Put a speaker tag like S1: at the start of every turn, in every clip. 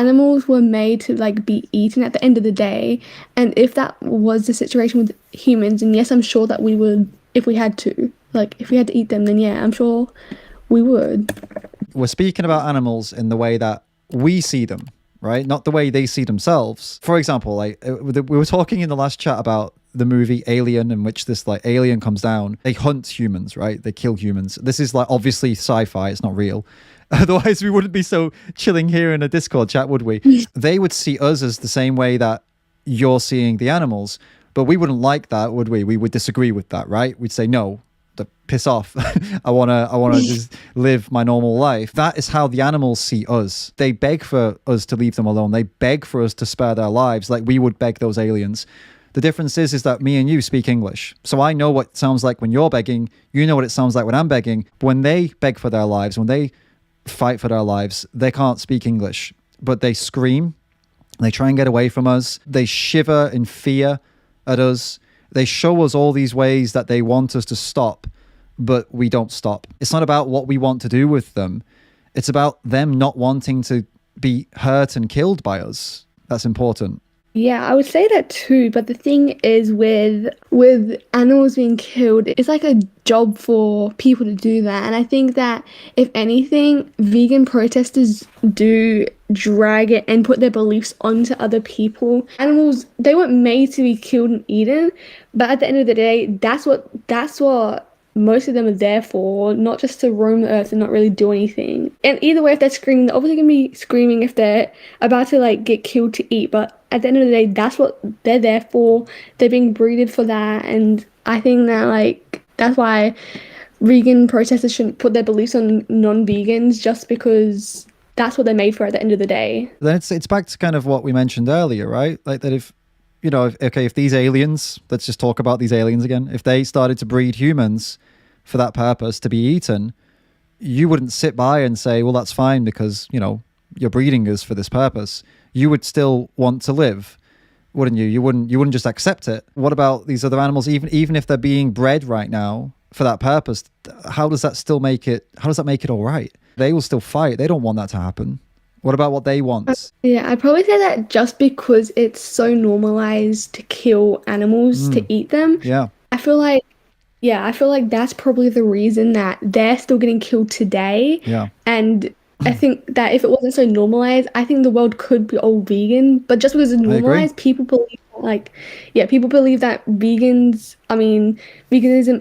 S1: animals were made to like be eaten at the end of the day, and if that was the situation with humans, and yes, I'm sure that we would, if we had to, like if we had to eat them, then yeah, I'm sure we would.
S2: We're speaking about animals in the way that we see them, right? Not the way they see themselves. For example, like we were talking in the last chat about the movie Alien, in which this like alien comes down, they hunt humans, right? They kill humans. This is like obviously sci-fi, it's not real. Otherwise we wouldn't be so chilling here in a Discord chat, would we? They would see us as the same way that you're seeing the animals, but we wouldn't like that, would we? We would disagree with that, right? We'd say no, piss off. I wanna just live my normal life. That is how the animals see us. They beg for us to leave them alone. They beg for us to spare their lives, like we would beg those aliens. The difference is that me and you speak English. So I know what it sounds like when you're begging. You know what it sounds like when I'm begging. But when they beg for their lives, when they fight for their lives, they can't speak English. But they scream. They try and get away from us. They shiver in fear at us. They show us all these ways that they want us to stop, but we don't stop. It's not about what we want to do with them. It's about them not wanting to be hurt and killed by us. That's important.
S1: Yeah, I would say that too, but the thing is with animals being killed, it's like a job for people to do that. And I think that if anything, vegan protesters do drag it and put their beliefs onto other people. Animals, they weren't made to be killed and eaten, but at the end of the day, that's what most of them are there for, not just to roam the earth and not really do anything. And either way, if they're screaming, they're obviously gonna be screaming if they're about to like get killed to eat, but at the end of the day, that's what they're there for. They're being breeded for that, and I think that like that's why vegan protesters shouldn't put their beliefs on non-vegans, just because that's what they're made for at the end of the day.
S2: Then it's back to kind of what we mentioned earlier, right? Like that if if these aliens, let's just talk about these aliens again, if they started to breed humans for that purpose to be eaten, you wouldn't sit by and say, well, that's fine because, you're breeding us for this purpose. You would still want to live, wouldn't you? You wouldn't just accept it. What about these other animals? Even if they're being bred right now for that purpose, how does that make it all right? They will still fight. They don't want that to happen. What about what they want?
S1: Yeah, I'd probably say that just because it's so normalized to kill animals to eat them.
S2: Yeah.
S1: I feel like that's probably the reason that they're still getting killed today.
S2: Yeah.
S1: And I think that if it wasn't so normalized, I think the world could be all vegan. But just because it's normalized, people believe that veganism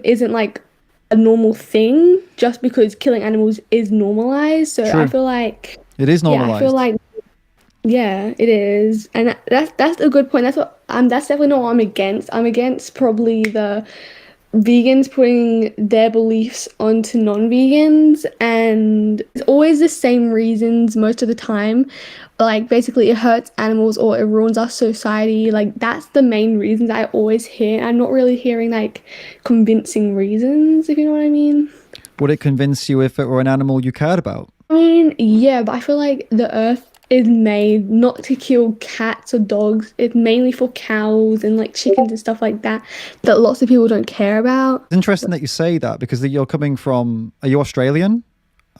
S1: isn't like a normal thing just because killing animals is normalized. So
S2: True.
S1: I feel like
S2: it is normalized.
S1: Yeah, I feel like it is, and that's a good point. That's definitely not what I'm against. I'm against probably the vegans putting their beliefs onto non-vegans, and it's always the same reasons most of the time. Like basically it hurts animals or it ruins our society. Like that's the main reasons I always hear. I'm not really hearing like convincing reasons, if you know what I mean.
S2: Would it convince you if it were an animal you cared about?
S1: I mean, yeah, but I feel like the earth is made not to kill cats or dogs. It's mainly for cows and like chickens and stuff like that lots of people don't care about.
S2: It's interesting that you say that because you're coming from, are you Australian?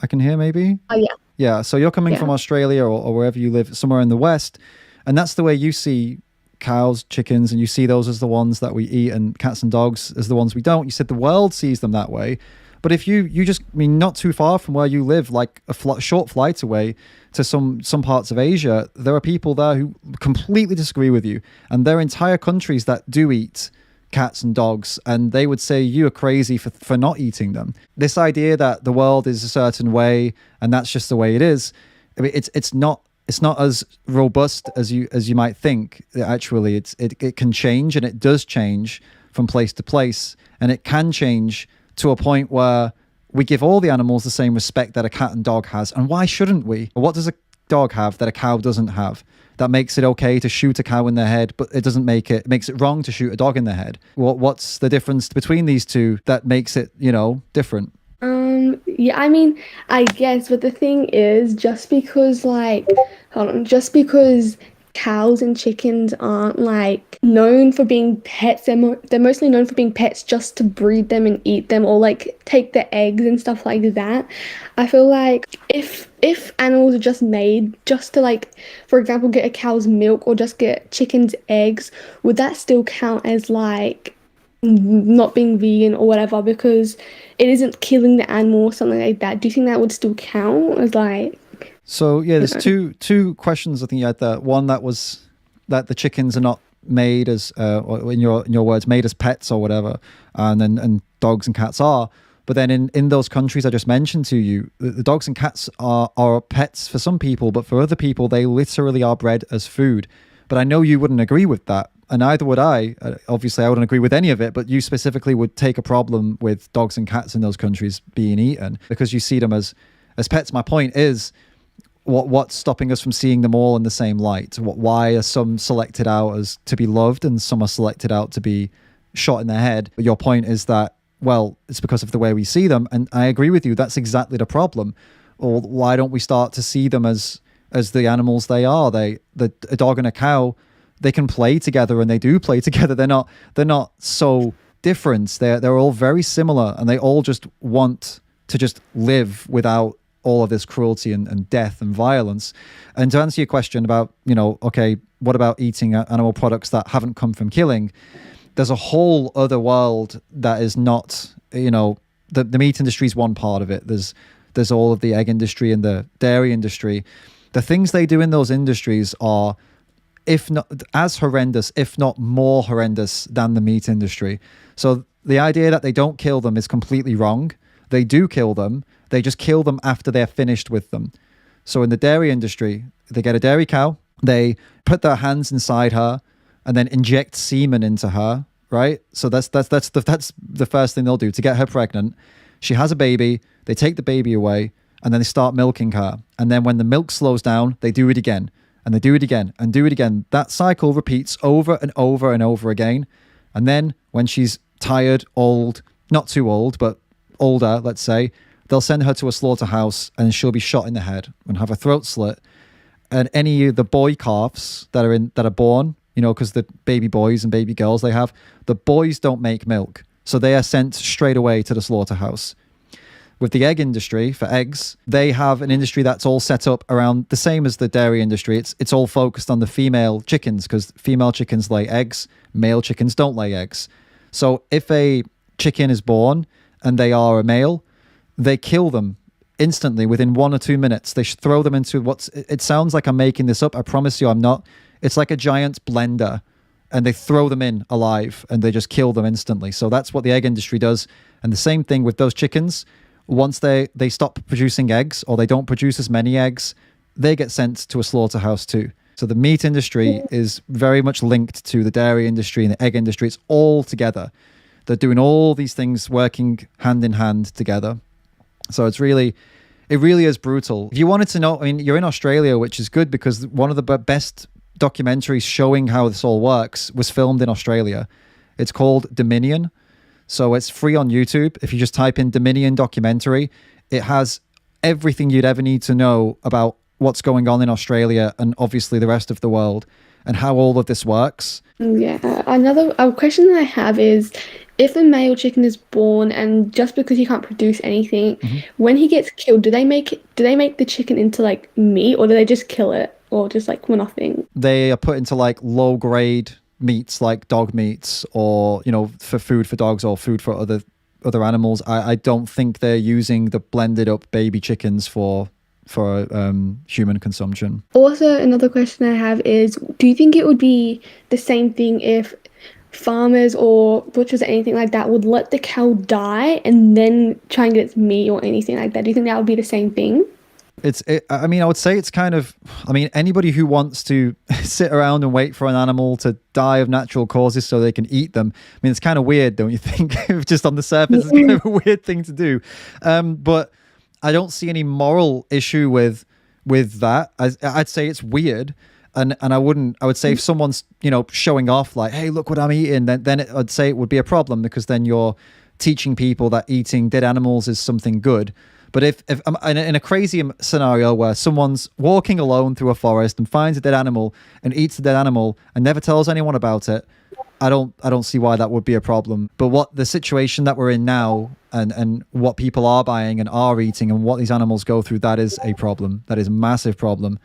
S2: I can hear maybe?
S1: Oh, yeah.
S2: Yeah, so you're coming from Australia or wherever you live, somewhere in the West, and that's the way you see cows, chickens, and you see those as the ones that we eat and cats and dogs as the ones we don't. You said the world sees them that way. But if you just, not too far from where you live, like a short flight away to some parts of Asia, there are people there who completely disagree with you. And there are entire countries that do eat cats and dogs, and they would say you are crazy for not eating them. This idea that the world is a certain way and that's just the way it is, it's not as robust as you might think. Actually, it can change, and it does change from place to place, and it can change to a point where we give all the animals the same respect that a cat and dog has. And why shouldn't we? What does a dog have that a cow doesn't have? That makes it okay to shoot a cow in the head, but it makes it wrong to shoot a dog in the head. What's the difference between these two that makes it, different?
S1: Yeah, I mean, I guess, but the thing is, just because cows and chickens aren't like known for being pets. They're mostly known for being pets just to breed them and eat them, or like take the eggs and stuff like that. I feel like if animals are just made just to, like, for example, get a cow's milk or just get chicken's eggs, would that still count as like not being vegan or whatever, because it isn't killing the animal or something like that? Do you think that would still count as like,
S2: So yeah,
S1: you
S2: there's
S1: know?
S2: two questions I think you had there. One that was that the chickens are not made as, or in your words, made as pets or whatever, and dogs and cats are. But then in those countries I just mentioned to you, the dogs and cats are pets for some people, but for other people they literally are bred as food. But I know you wouldn't agree with that, and neither would I. Obviously, I wouldn't agree with any of it, but you specifically would take a problem with dogs and cats in those countries being eaten because you see them as pets. My point is, what's stopping us from seeing them all in the same light? Why are some selected out as to be loved and some are selected out to be shot in the head? But your point is that, well, it's because of the way we see them, and I agree with you. That's exactly the problem. Or why don't we start to see them as the animals they are? A dog and a cow, they can play together, and they do play together. They're not so different. They're all very similar, and they all just want to just live without all of this cruelty and death and violence. And to answer your question about, okay, what about eating animal products that haven't come from killing? There's a whole other world that is not, the meat industry is one part of it. There's all of the egg industry and the dairy industry. The things they do in those industries are, if not as horrendous, if not more horrendous than the meat industry. So the idea that they don't kill them is completely wrong. They do kill them. They just kill them after they're finished with them. So in the dairy industry, they get a dairy cow, they put their hands inside her and then inject semen into her, right? So that's the first thing they'll do to get her pregnant. She has a baby, they take the baby away, and then they start milking her. And then when the milk slows down, they do it again, and they do it again, and do it again. That cycle repeats over and over and over again. And then when she's tired, old, not too old, but older, let's say, they'll send her to a slaughterhouse and she'll be shot in the head and have her throat slit. And any of the boy calves that are born, because the baby boys and baby girls they have, the boys don't make milk. So they are sent straight away to the slaughterhouse. With the egg industry, for eggs, they have an industry that's all set up around the same as the dairy industry. It's all focused on the female chickens because female chickens lay eggs, male chickens don't lay eggs. So if a chicken is born and they are a male, they kill them instantly within 1 or 2 minutes. They throw them into it sounds like I'm making this up. I promise you I'm not. It's like a giant blender and they throw them in alive and they just kill them instantly. So that's what the egg industry does. And the same thing with those chickens. Once they stop producing eggs or they don't produce as many eggs, they get sent to a slaughterhouse too. So the meat industry is very much linked to the dairy industry and the egg industry. It's all together. They're doing all these things working hand in hand together. So it really is brutal. If you wanted to know, I mean, you're in Australia, which is good because one of the best documentaries showing how this all works was filmed in Australia. It's called Dominion. So it's free on YouTube. If you just type in Dominion documentary, it has everything you'd ever need to know about what's going on in Australia and obviously the rest of the world and how all of this works.
S1: Yeah, another a question that I have is, if a male chicken is born and just because he can't produce anything, when he gets killed, do they make the chicken into like meat, or do they just kill it, or just like for nothing?
S2: They are put into like low grade meats like dog meats or, for food for dogs or food for other animals. I don't think they're using the blended up baby chickens for human consumption.
S1: Also, another question I have is, do you think it would be the same thing if farmers or butchers or anything like that would let the cow die and then try and get its meat or anything like that? Do you think that would be the same thing?
S2: I mean, I would say it's kind of, I mean, anybody who wants to sit around and wait for an animal to die of natural causes so they can eat them, I mean, it's kind of weird, don't you think? Just on the surface, it's kind of a weird thing to do. But I don't see any moral issue with that. I'd say it's weird. And I would say if someone's, showing off like, hey, look what I'm eating, then I'd say it would be a problem because then you're teaching people that eating dead animals is something good. But if in a crazy scenario where someone's walking alone through a forest and finds a dead animal and eats the dead animal and never tells anyone about it, I don't see why that would be a problem. But what the situation that we're in now, and what people are buying and are eating and what these animals go through, that is a problem. That is a massive problem.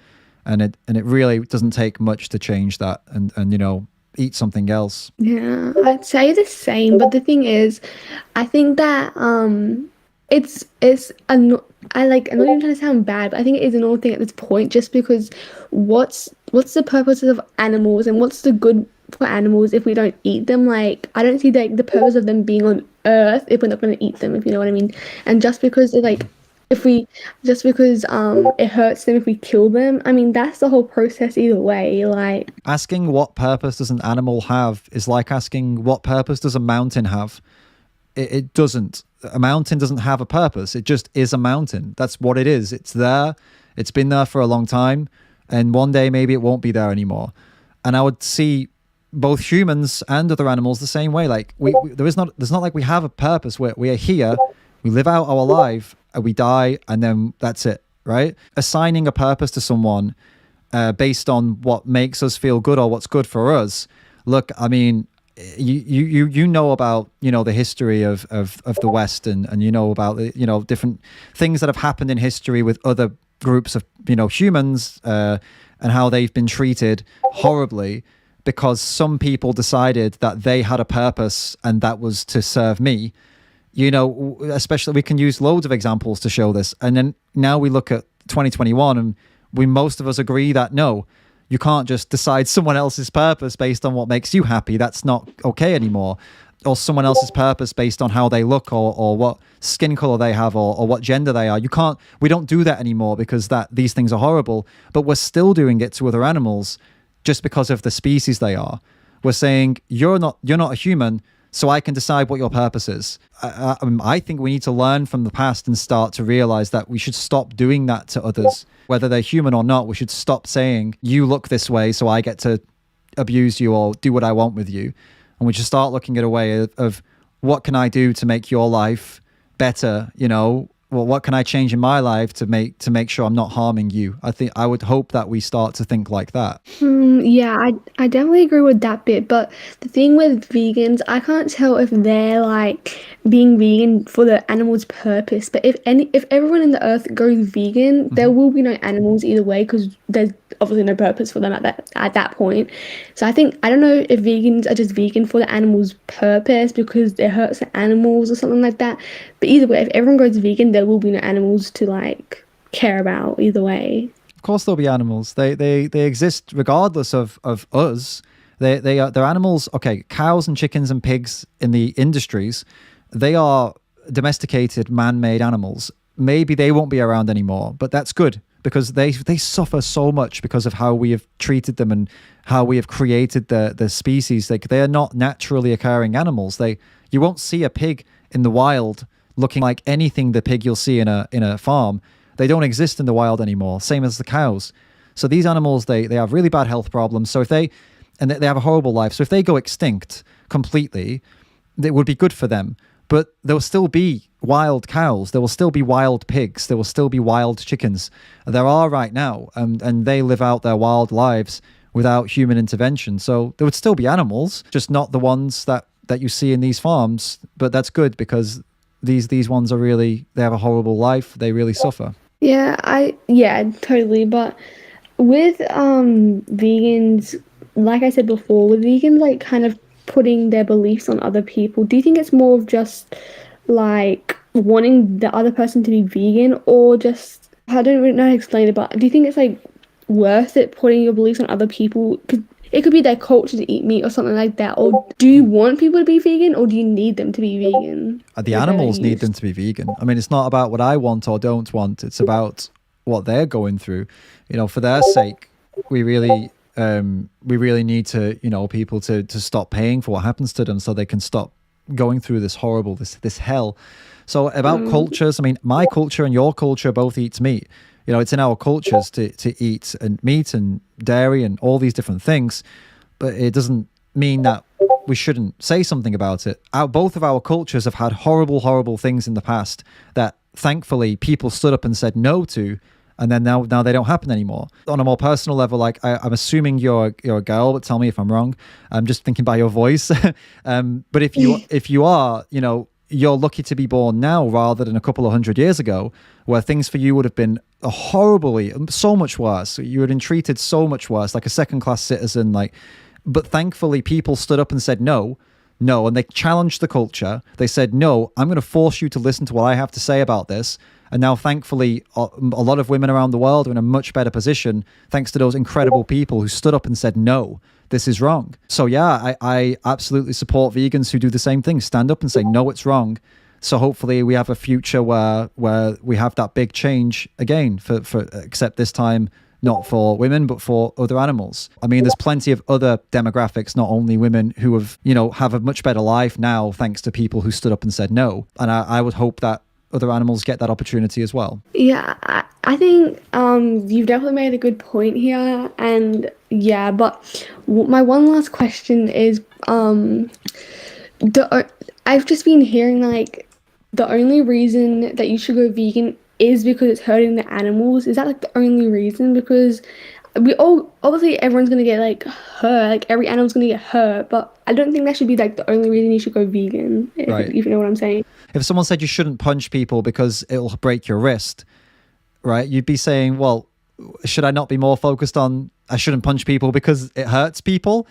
S2: And it really doesn't take much to change that, and eat something else.
S1: Yeah, I'd say the same, but the thing is, I think that I know you're trying to sound bad, but I think it is an old thing at this point, just because what's the purpose of animals and what's the good for animals if we don't eat them? Like, I don't see the purpose of them being on Earth if we're not going to eat them, if you know what I mean. And just because if we just because it hurts them if we kill them, I mean that's the whole process either way. Like,
S2: Asking what purpose does an animal have is like asking what purpose does a mountain have. It doesn't. A mountain doesn't have a purpose. It just is a mountain. That's what it is. It's there. It's been there for a long time, and one day maybe it won't be there anymore. And I would see both humans and other animals the same way. Like there's not like we have a purpose. We are here, we live out our life, and we die, and then that's it, right? Assigning a purpose to someone based on what makes us feel good or what's good for us. Look, I mean, you know about the history of the West, and you know about the different things that have happened in history with other groups of humans, and how they've been treated horribly because some people decided that they had a purpose and that was to serve me. Especially, we can use loads of examples to show this. And then now we look at 2021, and most of us agree that no, you can't just decide someone else's purpose based on what makes you happy. That's not okay anymore. Or someone else's purpose based on how they look, or what skin color they have, or what gender they are. We don't do that anymore because these things are horrible, but we're still doing it to other animals just because of the species they are. We're saying you're not a human, so I can decide what your purpose is. I think we need to learn from the past and start to realize that we should stop doing that to others, whether they're human or not. We should stop saying, you look this way, so I get to abuse you or do what I want with you. And we should start looking at a way of what can I do to make your life better? Well, what can I change in my life to make sure I'm not harming you? I would hope that we start to think like that.
S1: yeah, I definitely agree with that bit, but the thing with vegans, I can't tell if they're like being vegan for the animal's purpose. But if everyone in the earth goes vegan, there will be no animals either way because there's obviously no purpose for them at that point. So I don't know if vegans are just vegan for the animal's purpose because it hurts the animals or something like that. But either way, if everyone goes vegan, there will be no animals to like care about either way.
S2: Of course, there'll be animals. They exist regardless of us. They're animals. Okay, cows and chickens and pigs in the industries, they are domesticated, man-made animals. Maybe they won't be around anymore, but that's good because they suffer so much because of how we have treated them and how we have created the species. They are not naturally occurring animals. You won't see a pig in the wild looking like anything the pig you'll see in a farm. They don't exist in the wild anymore, same as the cows. So these animals, they have really bad health problems. So they have a horrible life. So if they go extinct completely, it would be good for them. But there will still be wild cows. There will still be wild pigs. There will still be wild chickens. There are right now, and they live out their wild lives without human intervention. So there would still be animals, just not the ones that you see in these farms. But that's good because these ones they have a horrible life. They really suffer.
S1: Yeah, totally. But with vegans, like I said before, with vegans like kind of putting their beliefs on other people, do you think it's more of just like wanting the other person to be vegan, or just, I don't really know how to explain it, but do you think it's like worth it putting your beliefs on other people? It could be their culture to eat meat or something like that. Or do you want people to be vegan, or do you need them to be vegan?
S2: The animals need them to be vegan. I mean, it's not about what I want or don't want. It's about what they're going through. For their sake, we really need to, people to stop paying for what happens to them so they can stop going through this horrible, this hell. So about cultures, I mean, my culture and your culture both eats meat. It's in our cultures to eat and meat and dairy and all these different things, but it doesn't mean that we shouldn't say something about it. Both of our cultures have had horrible, horrible things in the past that thankfully people stood up and said no to, and then now they don't happen anymore. On a more personal level, like I'm assuming you're a girl, but tell me if I'm wrong. I'm just thinking by your voice. But if you are, you know, you're lucky to be born now rather than a couple of hundred years ago, where things for you would have been horribly, so much worse. You would have been treated so much worse, like a second-class citizen. Like, but thankfully, people stood up and said no, no, and they challenged the culture. They said, no, I'm going to force you to listen to what I have to say about this. And now, thankfully, a lot of women around the world are in a much better position thanks to those incredible people who stood up and said, no, this is wrong. So yeah, I absolutely support vegans who do the same thing, stand up and say, no, it's wrong. So hopefully we have a future where we have that big change again, for except this time not for women, but for other animals. I mean, there's plenty of other demographics, not only women, who have a much better life now thanks to people who stood up and said no. And I would hope that other animals get that opportunity as well.
S1: Yeah, I think you've definitely made a good point here, and yeah, but my one last question is I've just been hearing like the only reason that you should go vegan is because it's hurting the animals. Is that like the only reason? Because we all obviously everyone's gonna get like hurt, like every animal's gonna get hurt, but I don't think that should be like the only reason you should go vegan,
S2: Right.
S1: if you know what I'm saying.
S2: If someone said you shouldn't punch people because it'll break your wrist, right? You'd be saying, well, should I not be more focused on I shouldn't punch people because it hurts people?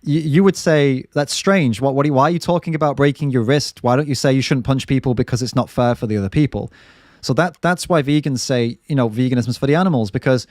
S2: You would say that's strange. Why are you talking about breaking your wrist? Why don't you say you shouldn't punch people because it's not fair for the other people? So that's why vegans say, you know, veganism is for the animals, because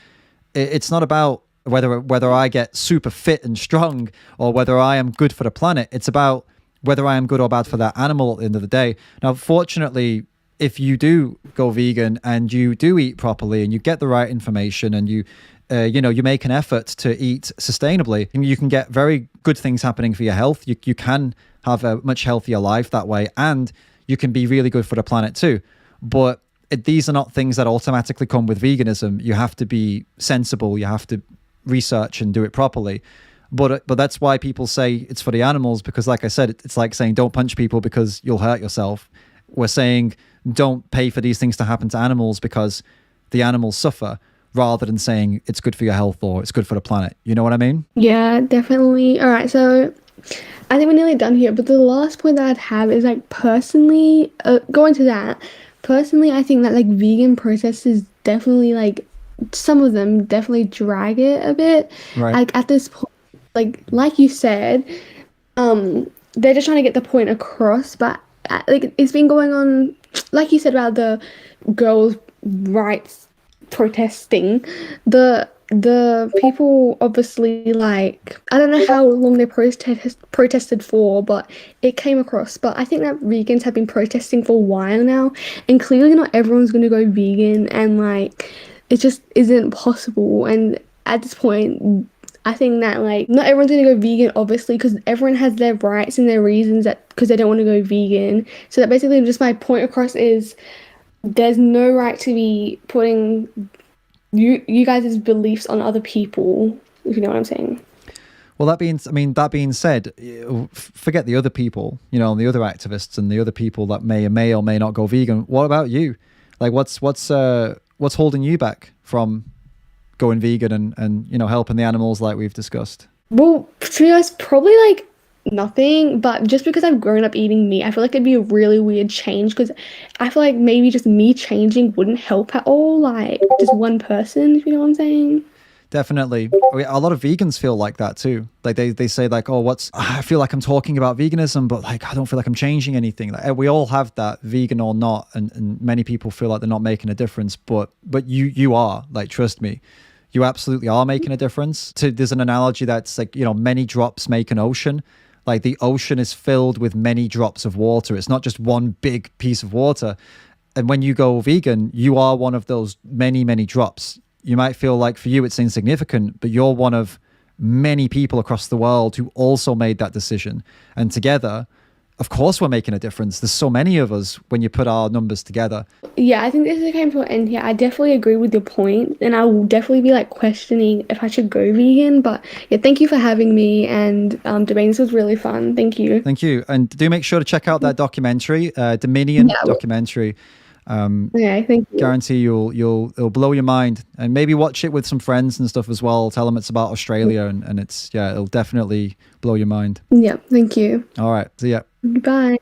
S2: it's not about whether I get super fit and strong or whether I am good for the planet. It's about whether I am good or bad for that animal at the end of the day. Now, fortunately, if you do go vegan and you do eat properly and you get the right information and you make an effort to eat sustainably, you can get very good things happening for your health. You can have a much healthier life that way, and you can be really good for the planet too. But these are not things that automatically come with veganism. You have to be sensible. You have to research and do it properly. But that's why people say it's for the animals, because like I said, it's like saying don't punch people because you'll hurt yourself. We're saying don't pay for these things to happen to animals because the animals suffer, rather than saying it's good for your health or it's good for the planet. You know what I mean?
S1: Yeah, definitely. All right, so I think we're nearly done here, but the last point that I'd have is like personally, going to that, personally, I think that like vegan protesters definitely like some of them definitely drag it a bit.
S2: Right.
S1: Like at this point, like you said, they're just trying to get the point across, but like it's been going on, like you said about the girls' rights protesting, the people obviously, like, I don't know how long they protested for, but it came across. But I think that vegans have been protesting for a while now, and clearly not everyone's going to go vegan, and like it just isn't possible. And at this point, I think that like not everyone's going to go vegan, obviously, because everyone has their rights and their reasons that because they don't want to go vegan. So that basically just my point across is there's no right to be putting you guys' beliefs on other people, if you know what I'm saying.
S2: Well, that being said, forget the other people, you know, the other activists and the other people that may or may not go vegan. What about you? Like, what's holding you back from going vegan and you know, helping the animals like we've discussed?
S1: Well, to be honest, probably like nothing, but just because I've grown up eating meat, I feel like it'd be a really weird change, because I feel like maybe just me changing wouldn't help at all, like just one person, if you know what I'm saying.
S2: Definitely. A lot of vegans feel like that too. Like they say like, oh, I feel like I'm talking about veganism, but like I don't feel like I'm changing anything. Like, we all have that, vegan or not, and many people feel like they're not making a difference, but you are, like, trust me. You absolutely are making a difference. There's an analogy that's like, you know, many drops make an ocean. Like, the ocean is filled with many drops of water. It's not just one big piece of water. And when you go vegan, you are one of those many, many drops. You might feel like for you it's insignificant, but you're one of many people across the world who also made that decision. And together, of course, we're making a difference. There's so many of us when you put our numbers together.
S1: Yeah, I think this is came to an end here. I definitely agree with your point, and I will definitely be like questioning if I should go vegan. But yeah, thank you for having me, and debating this was really fun. Thank you.
S2: Thank you. And do make sure to check out that documentary, Dominion
S1: Yeah.
S2: documentary.
S1: Okay, thank you.
S2: Guarantee it'll blow your mind, and maybe watch it with some friends and stuff as well. Tell them it's about Australia, and it's, yeah, it'll definitely blow your mind.
S1: Yeah, thank you.
S2: All right, so yeah.
S1: Goodbye.